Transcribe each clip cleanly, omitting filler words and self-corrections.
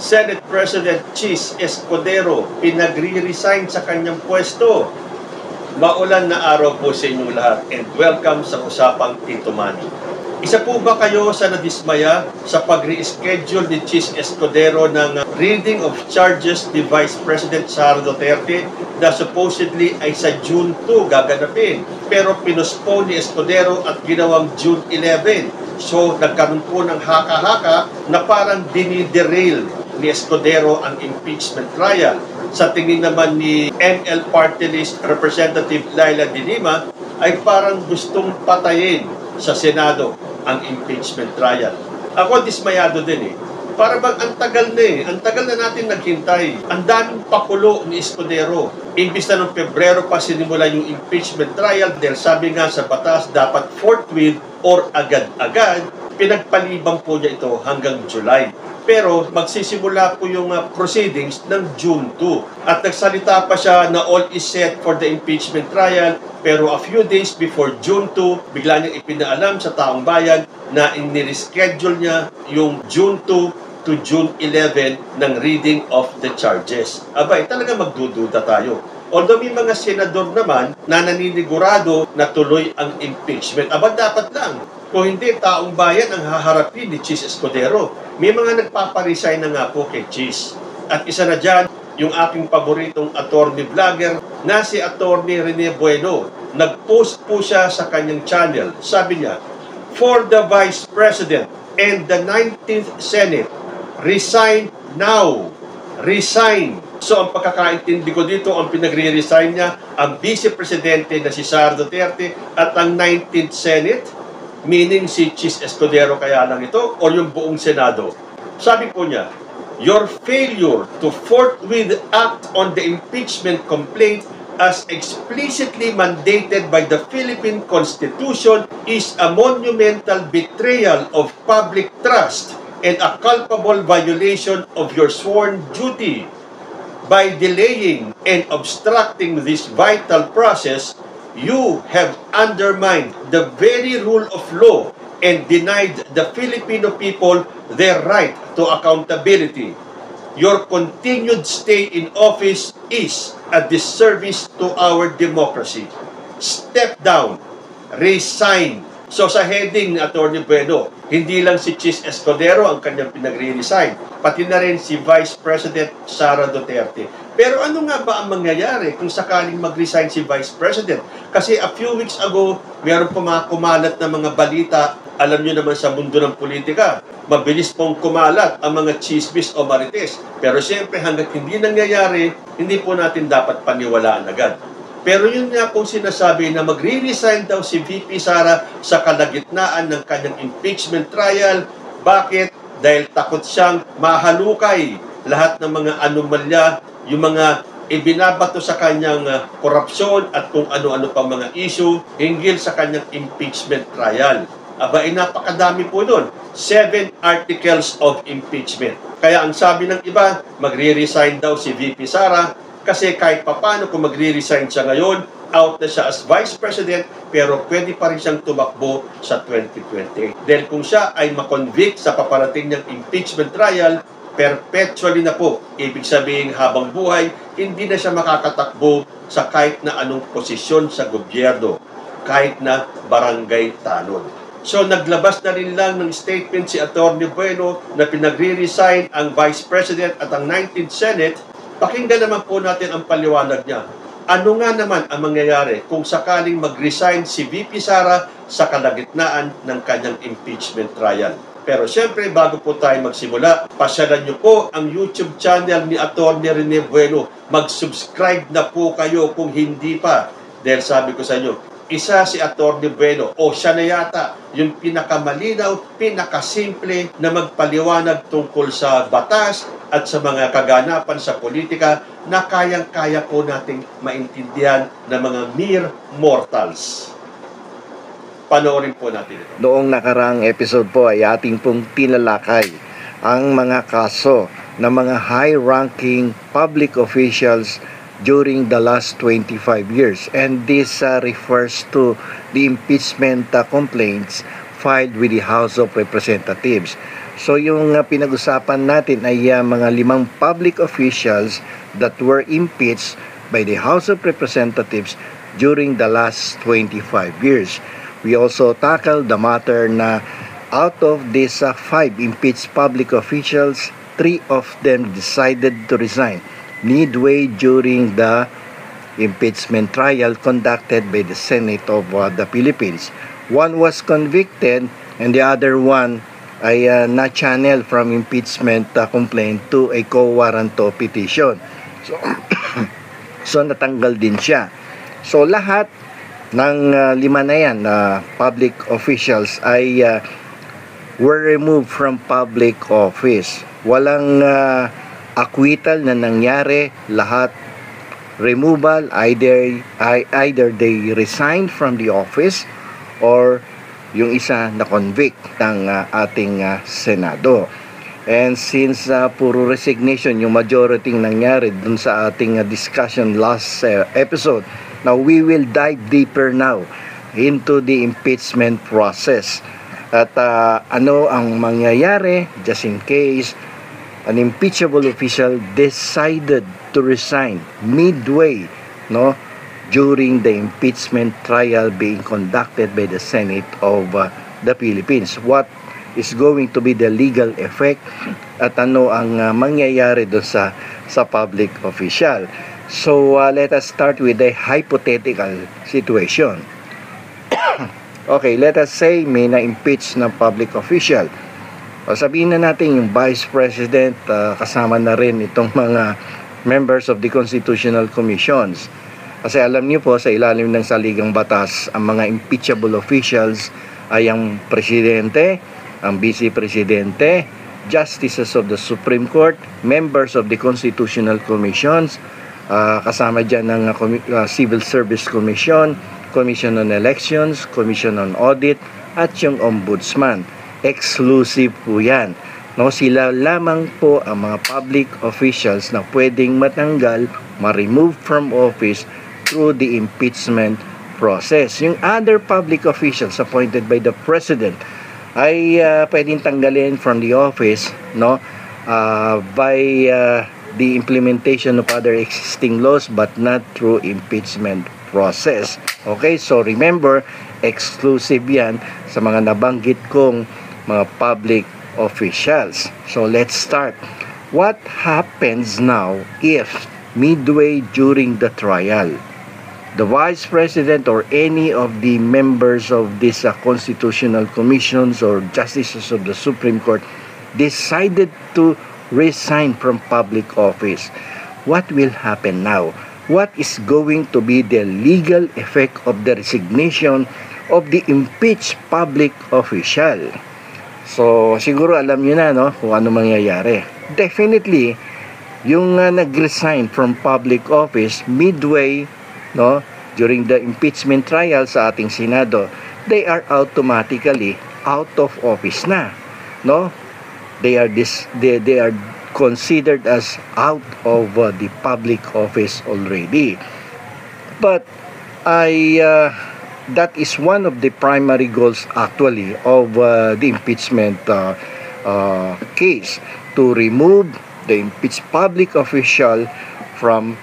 Senate President Chis Escudero pinagre-resign sa kanyang pwesto. Maulan na araw po sa inyong lahat and welcome sa Usapang Tito Manny. Isa po ba kayo sa nadismaya sa pag-reschedule ni Chis Escudero ng reading of charges ni Vice President Sara Duterte na supposedly ay sa June 2 gaganapin? Pero pinospone ni Escudero at ginawang June 11. So nagkaroon po ng haka-haka na parang diniderail ni Escudero ang impeachment trial. Sa tingin naman ni ML Party List Representative Laila De Lima ay parang gustong patayin sa Senado ang impeachment trial. Ako dismayado din Para bang ang tagal na ang tagal na natin naghintay. Ang daming pakulo ni Escudero. Imbis na noong Pebrero pa sinimula yung impeachment trial dahil sabi nga sa batas dapat forthwith or agad-agad, pinagpalibang po niya ito hanggang July. Pero magsisimula po yung proceedings ng June 2. At nagsalita pa siya na all is set for the impeachment trial. Pero a few days before June 2, bigla niyang ipinaalam sa taong bayan na inireschedule niya yung June 2 to June 11 ng reading of the charges. Abay, talaga magdududa tayo. Although may mga senador naman na naninigurado na tuloy ang impeachment. Aba, dapat lang. Kung hindi, taong bayan ang haharapin ni Chis Escudero. May mga nagpaparesign na nga po kay Chis. At isa na dyan, yung aking paboritong attorney vlogger na si attorney Rene Bueno. Nag-post po siya sa kanyang channel. Sabi niya, for the Vice President and the 19th Senate, resign now. Resign. So ang pagkakaintindi ko dito, ang pinagre-resign niya, ang Vice Presidente na si Sara Duterte at ang 19th Senate, meaning si Chis Escudero kaya lang ito, o yung buong Senado. Sabi po niya, your failure to forthwith act on the impeachment complaint as explicitly mandated by the Philippine Constitution is a monumental betrayal of public trust and a culpable violation of your sworn duty. By delaying and obstructing this vital process, you have undermined the very rule of law and denied the Filipino people their right to accountability. Your continued stay in office is a disservice to our democracy. Step down. Resign. So sa heading ni Atty. Bueno, hindi lang si Chis Escudero ang kanyang pinagre-resign, pati na rin si Vice President Sara Duterte. Pero ano nga ba ang mangyayari kung sakaling mag-resign si Vice President? Kasi a few weeks ago, mayroon pa mga kumalat na mga balita. Alam nyo naman sa mundo ng politika, mabilis pong kumalat ang mga chismis o marites. Pero siyempre hanggat hindi nangyayari, hindi po natin dapat paniwalaan agad. Pero yun nga pong sinasabi na magre-resign daw si VP Sara sa kalagitnaan ng kanyang impeachment trial. Bakit? Dahil takot siyang mahalukay lahat ng mga anomalya, yung mga ibinabato sa kanyang korupsyon at kung ano-ano pang mga issue hinggil sa kanyang impeachment trial. Aba, napakadami po doon. 7 articles of impeachment. Kaya ang sabi ng iba, magre-resign daw si VP Sara kasi kahit papano kung magre-resign siya ngayon, out na siya as Vice President, pero pwede pa rin siyang tumakbo sa 2028. Dahil kung siya ay makonvict sa paparating niyang impeachment trial, perpetually na po, ibig sabihin habang buhay, hindi na siya makakatakbo sa kahit na anong posisyon sa gobyerno, kahit na barangay tanod. So naglabas na rin lang ng statement si Atty. Bueno na pinagre-resign ang Vice President at ang 19th Senate. Pakinggan naman po natin ang paliwanag niya. Ano nga naman ang mangyayari kung sakaling mag-resign si VP Sara sa kalagitnaan ng kanyang impeachment trial? Pero siyempre, bago po tayo magsimula, pasyalan niyo po ang YouTube channel ni Atty. Rene Bueno. Mag-subscribe na po kayo kung hindi pa. Dahil sabi ko sa inyo, isa si Atty. Bueno o siya na yata yung pinakamalinaw, pinakasimple na magpaliwanag tungkol sa batas at sa mga kaganapan sa politika na kayang-kaya po nating maintindihan ng mga mere mortals. Panoorin po natin ito. Noong nakaraang episode po ay ating pong tinalakay ang mga kaso ng mga high-ranking public officials during the last 25 years. And this refers to the impeachment complaints filed with the House of Representatives. So yung pinag-usapan natin ay mga 5 public officials that were impeached by the House of Representatives during the last 25 years. We also tackled the matter na out of these 5 impeached public officials, 3 of them decided to resign midway during the impeachment trial conducted by the Senate of the Philippines. One was convicted and the other one ay na-channel from impeachment complaint to a quo warranto petition. So natanggal din siya. So lahat ng 5 na yan public officials ay were removed from public office. Walang acquittal na nangyari, lahat removal, either they resigned from the office or yung isa na convict ng ating Senado. And since puro resignation yung majority nangyari dun sa ating discussion last episode, now we will dive deeper now into the impeachment process. At ano ang mangyayari just in case an impeachable official decided to resign midway, no, during the impeachment trial being conducted by the Senate of the Philippines. What is going to be the legal effect at ano ang mangyayari doon sa public official. So let us start with a hypothetical situation. Okay, let us say may na-impeach na public official. O sabihin na natin yung Vice President, kasama na rin itong mga members of the Constitutional Commissions. Kasi alam niyo po sa ilalim ng saligang batas, ang mga impeachable officials ay ang Presidente, ang Vice Presidente, Justices of the Supreme Court, members of the Constitutional Commissions, kasama dyan ng Civil Service Commission, Commission on Elections, Commission on Audit, at yung Ombudsman. Exclusive po yan. No, sila lamang po ang mga public officials na pwedeng matanggal, ma-remove from office through the impeachment process. Yung other public officials appointed by the President ay pwedeng tanggalin from the office, no, by the implementation of other existing laws but not through impeachment process. Okay, so remember, exclusive yan sa mga nabanggit kong mga public officials. So let's start. What happens now if midway during the trial, the Vice President or any of the members of these constitutional commissions or justices of the Supreme Court decided to resign from public office? What will happen now? What is going to be the legal effect of the resignation of the impeached public official? So, siguro alam nyo na, no, kung ano mangyayari. Definitely, yung nag-resign from public office midway, no, during the impeachment trial sa ating Senado, they are automatically out of office na, no? They are considered as out of the public office already. But that is one of the primary goals actually of the impeachment case, to remove the impeached public official from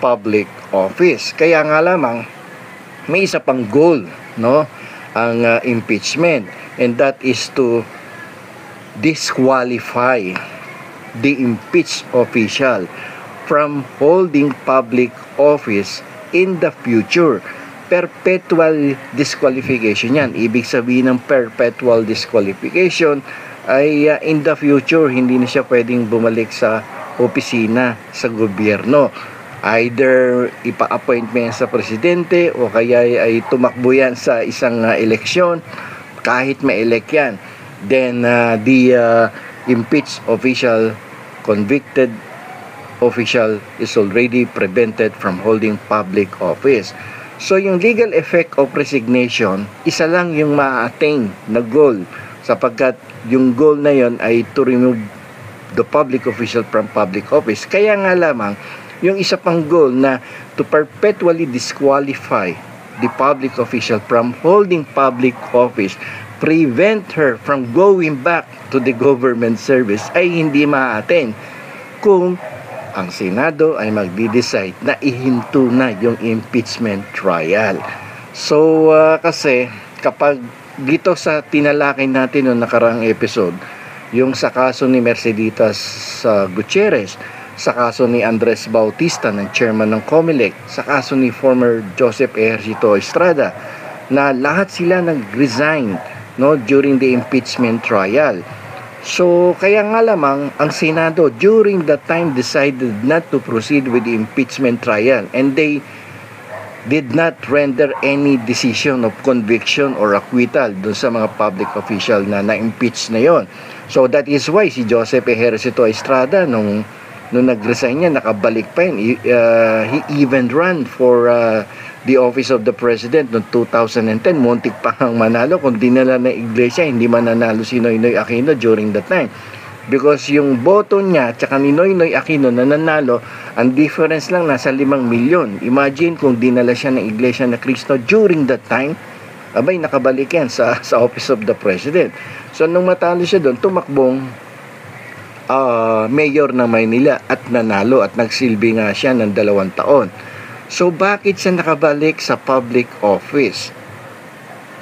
public office. Kaya nga lamang may isa pang goal, no, ang impeachment, and that is to disqualify the impeached official from holding public office in the future. Perpetual disqualification yan. Ibig sabihin ng perpetual disqualification ay in the future hindi na siya pwedeng bumalik sa opisina sa gobyerno. Either ipa-appointment sa presidente o kaya ay tumakbo yan sa isang eleksyon, kahit ma-elect yan. Then the impeached official, convicted official is already prevented from holding public office. So yung legal effect of resignation, isa lang yung ma-attain na goal, sapagkat yung goal na yon ay to remove the public official from public office. Kaya nga lamang, yung isa pang goal na to perpetually disqualify the public official from holding public office prevent her from going back to the government service ay hindi ma-attain kung ang Senado ay magdi-decide na ihinto na yung impeachment trial. So, kasi kapag dito sa tinalakay natin noong nakaraang episode, yung sa kaso ni Merceditas Gutierrez, sa kaso ni Andres Bautista ng chairman ng COMELEC, sa kaso ni former Joseph Ejercito Estrada, na lahat sila nag-resign during the impeachment trial. So, kaya nga lamang ang Senado during that time decided not to proceed with the impeachment trial, and they did not render any decision of conviction or acquittal dun sa mga public official na na-impeach na yon. So, that is why si Joseph Ejercito Estrada nung nag-resign niya, nakabalik pa yun. He even ran for the office of the president noong 2010. Muntik pa ang manalo. Kung dinala na iglesia, hindi mananalo si Noynoy Aquino during that time. Because yung boto niya, tsaka ni Noynoy Aquino na nanalo, ang difference lang nasa 5 milyon. Imagine kung dinala siya ng iglesia na Cristo during that time, abay, nakabalik yan sa office of the president. So, nung matalo siya doon, tumakbong mayor ng Maynila at nanalo at nagsilbi nga siya ng 2 taon. So, bakit siya nakabalik sa public office?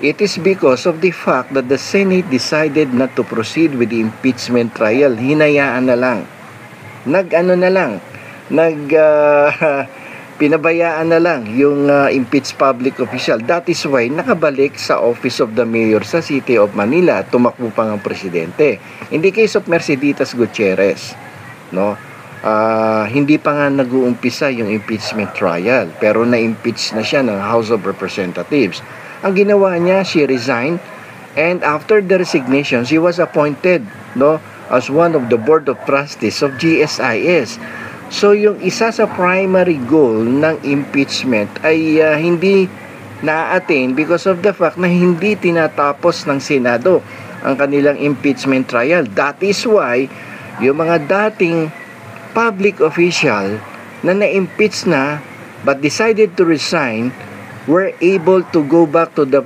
It is because of the fact that the Senate decided not to proceed with the impeachment trial. Hinayaan na lang. Pinabayaan na lang yung impeached public official. That is why nakabalik sa office of the mayor sa City of Manila at tumakbo pa ng presidente. In the case of Merceditas Gutierrez, hindi pa nga nag-uumpisa yung impeachment trial, pero na-impeach na siya ng House of Representatives. Ang ginawa niya, she resigned, and after the resignation, she was appointed as one of the Board of Trustees of GSIS. So, yung isa sa primary goal ng impeachment ay hindi na-attain because of the fact na hindi tinatapos ng Senado ang kanilang impeachment trial. That is why, yung mga dating public official na na-impeach na but decided to resign were able to go back to the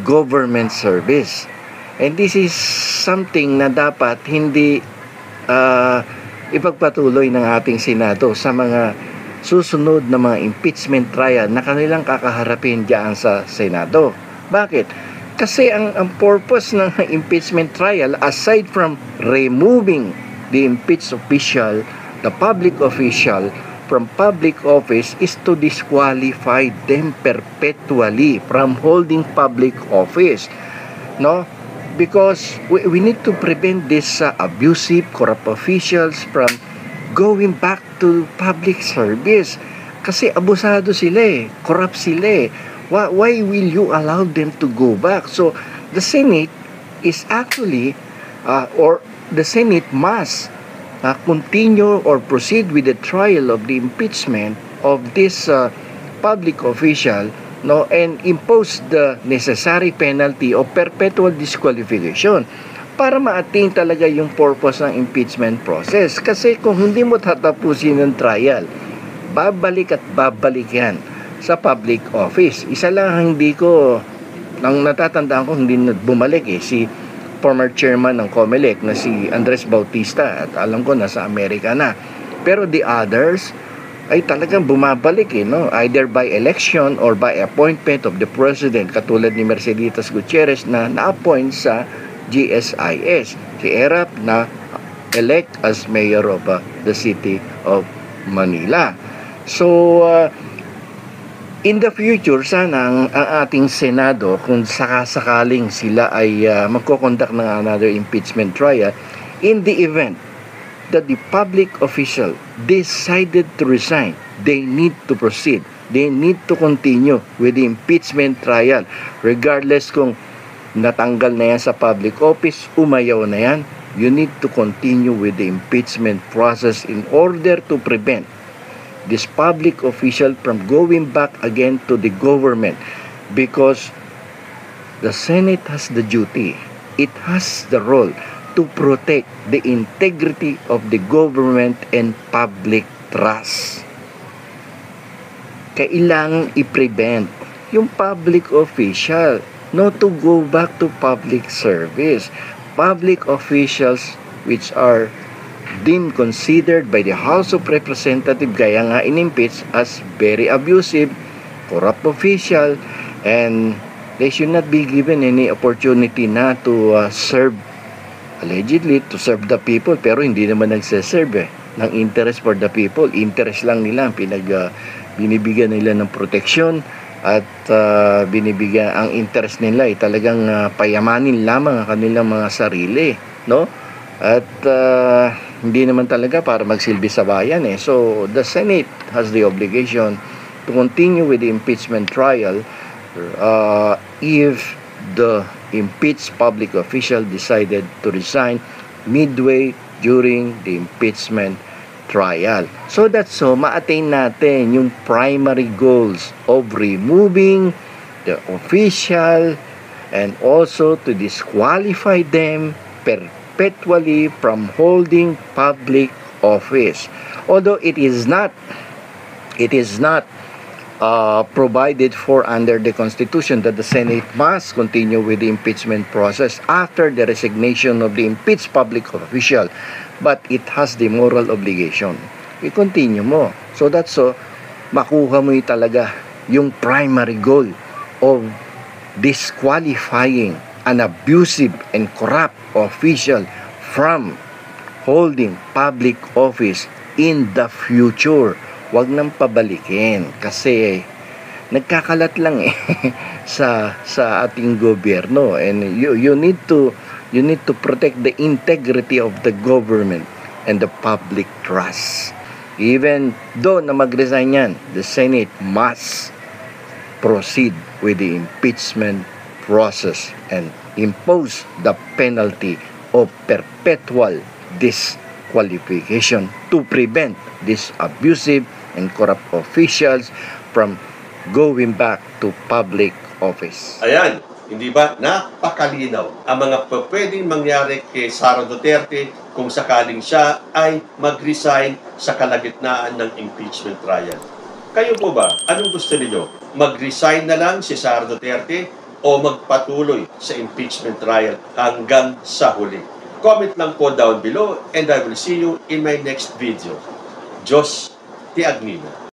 government service. And this is something na dapat hindi ipagpatuloy ng ating Senado sa mga susunod na mga impeachment trial na kanilang kakaharapin diyan sa Senado. Bakit? Kasi ang purpose ng impeachment trial, aside from removing the impeached official, the public official from public office, is to disqualify them perpetually from holding public office. Because we need to prevent these abusive, corrupt officials from going back to public service. Kasi abusado sila corrupt sila Why will you allow them to go back? So, the Senate is actually, or the Senate must continue or proceed with the trial of the impeachment of this public official, and impose the necessary penalty of perpetual disqualification para ma-attain talaga yung purpose ng impeachment process. Kasi kung hindi mo tatapusin ng trial, babalik at babalik yan sa public office. Isa lang ang natatandaan ko hindi bumalik si former chairman ng COMELEC na si Andres Bautista, at alam ko nasa Amerika na. Pero the others ay talagang bumabalik either by election or by appointment of the president, katulad ni Merceditas Gutierrez na na-appoint sa GSIS. Si Erap na elect as mayor of the City of Manila. So, in the future, sana ang ating Senado, kung sakasakaling sila ay magkoconduct ng another impeachment trial, in the event that the public official decided to resign, they need to proceed. They need to continue with the impeachment trial. Regardless kung natanggal na yan sa public office, umayaw na yan, you need to continue with the impeachment process in order to prevent this public official from going back again to the government, because the Senate has the duty, it has the role to protect the integrity of the government and public trust. Kailangang i-prevent yung public official no, to go back to public service. Public officials which are deemed considered by the House of Representatives, kaya nga inimpeach as very abusive, corrupt official, and they should not be given any opportunity na to serve, allegedly to serve the people, pero hindi naman nagseserve ng interest for the people. Interest lang nila ang binibigyan nila ng proteksyon, at binibigyan ang interest nila ay talagang payamanin lamang ang kanilang mga sarili, no? At hindi naman talaga para magsilbi sa bayan eh. So the Senate has the obligation to continue with the impeachment trial if the impeached public official decided to resign midway during the impeachment trial. So that's so ma-attain natin yung primary goals of removing the official and also to disqualify them perpetually from holding public office. Although it is not provided for under the Constitution that the Senate must continue with the impeachment process after the resignation of the impeached public official, but it has the moral obligation. I-continue mo. So that's so, makuha mo talaga yung primary goal of disqualifying an abusive and corrupt official from holding public office in the future. Wag nang pabalikin kasi nagkakalat lang sa ating gobyerno, and you need to protect the integrity of the government and the public trust. Even though na mag-resign yan, the Senate must proceed with the impeachment process and impose the penalty of perpetual disqualification to prevent these abusive and corrupt officials from going back to public office. Ayan, hindi ba napakalinaw ang mga pwedeng mangyari kay Sara Duterte kung sakaling siya ay mag-resign sa kalagitnaan ng impeachment trial? Kayo po ba, anong gusto niyo? Mag-resign na lang si Sara Duterte o magpatuloy sa impeachment trial hanggang sa huli? Comment lang po down below, and I will see you in my next video. Diyos ti Agnina.